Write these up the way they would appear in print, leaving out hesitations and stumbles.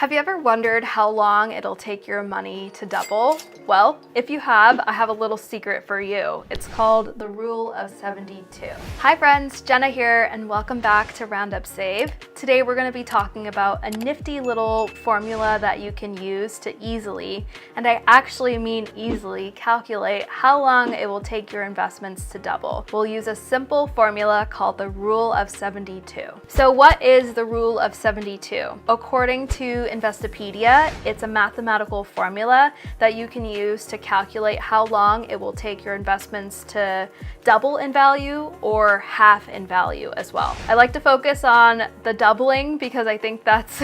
Have you ever wondered how long it'll take your money to double? Well, if you have, I have a little secret for you. It's called the Rule of 72. Hi friends, Jenna here, and welcome back to Roundup Save. Today we're going to be talking about a nifty little formula that you can use to easily, and I actually mean easily, calculate how long it will take your investments to double. We'll use a simple formula called the Rule of 72. So what is the Rule of 72? According to Investopedia, it's a mathematical formula that you can use to calculate how long it will take your investments to double in value or half in value as well. I like to focus on the doubling because I think that's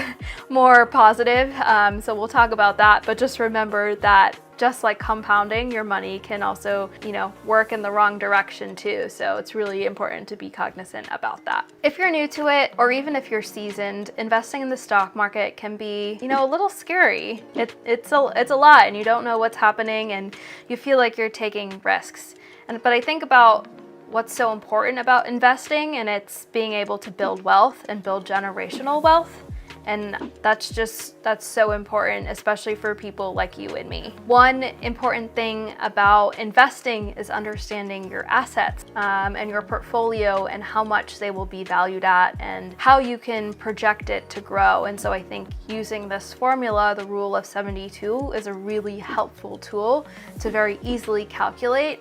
more positive. So we'll talk about that, but just remember that just like compounding, your money can also, work in the wrong direction too. So it's really important to be cognizant about that. If you're new to it, or even if you're seasoned, investing in the stock market can be, a little scary. It's a lot and you don't know what's happening and you feel like you're taking risks. But I think about what's so important about investing, and it's being able to build wealth and build generational wealth. And that's so important, especially for people like you and me. One important thing about investing is understanding your assets and your portfolio and how much they will be valued at and how you can project it to grow. And so I think using this formula, the Rule of 72, is a really helpful tool to very easily calculate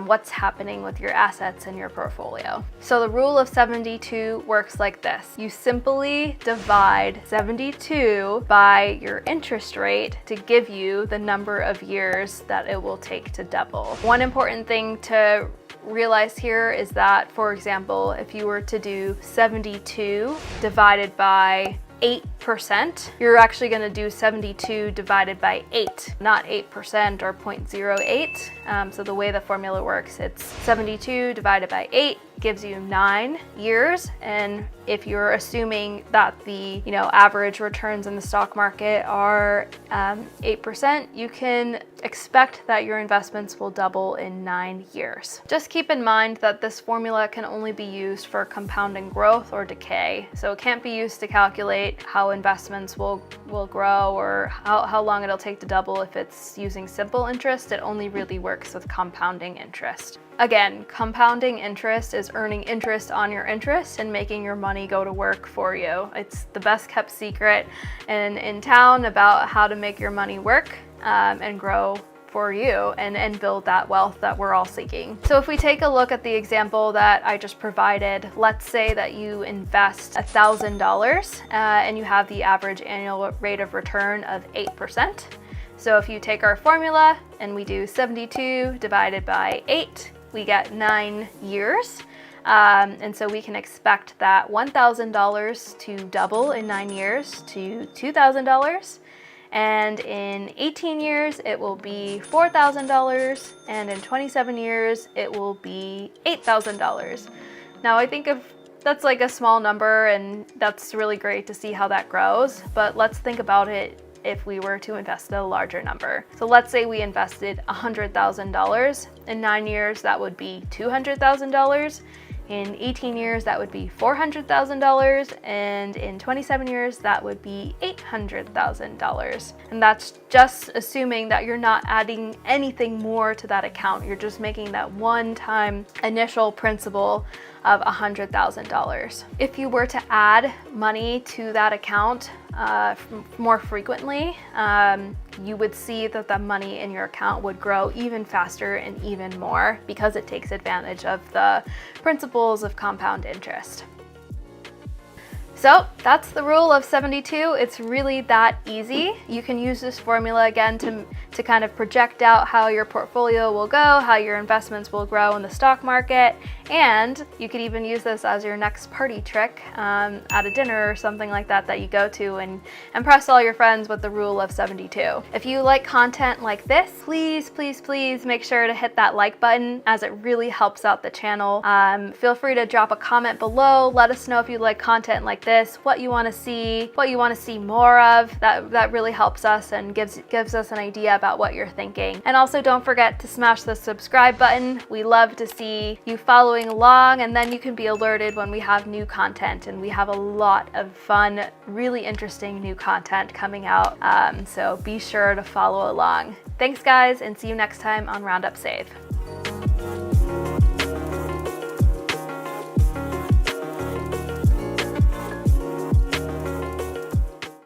what's happening with your assets and your portfolio. So the Rule of 72 works like this. You simply divide 72 by your interest rate to give you the number of years that it will take to double. One important thing to realize here is that, for example, if you were to do 72 divided by 8%, you're actually going to do 72 divided by 8, not 8% or 0.08. So the way the formula works, it's 72 divided by 8 gives you 9 years. And if you're assuming that the average returns in the stock market are 8%, you can expect that your investments will double in 9 years. Just keep in mind that this formula can only be used for compounding growth or decay. So it can't be used to calculate how investments will grow or how long it'll take to double if it's using simple interest. It only really works with compounding interest. Again, compounding interest is earning interest on your interest and making your money go to work for you. It's the best kept secret in town about how to make your money work and grow for you and build that wealth that we're all seeking. So if we take a look at the example that I just provided, let's say that you invest $1,000 and you have the average annual rate of return of 8%. So if you take our formula and we do 72 divided by 8, we get 9 years. And so we can expect that $1,000 to double in 9 years to $2,000. And in 18 years, it will be $4,000. And in 27 years, it will be $8,000. Now, I think that's like a small number, and that's really great to see how that grows. But let's think about it if we were to invest a larger number. So let's say we invested $100,000. In 9 years, that would be $200,000. In 18 years, that would be $400,000, and in 27 years, that would be $800,000. And that's just assuming that you're not adding anything more to that account. You're just making that one-time initial principal of $100,000. If you were to add money to that account more frequently, you would see that the money in your account would grow even faster and even more because it takes advantage of the principles of compound interest. So that's the Rule of 72. It's really that easy. You can use this formula again to kind of project out how your portfolio will go, how your investments will grow in the stock market, and you could even use this as your next party trick at a dinner or something like that you go to and impress all your friends with the Rule of 72. If you like content like this, please make sure to hit that like button as it really helps out the channel. Feel free to drop a comment below. Let us know if you like content like this. this, what you want to see more of. That really helps us and gives us an idea about what you're thinking. And also don't forget to smash the subscribe button. We love to see you following along, and then you can be alerted when we have new content, and we have a lot of fun, really interesting new content coming out. So be sure to follow along. Thanks guys, and see you next time on Roundup Save.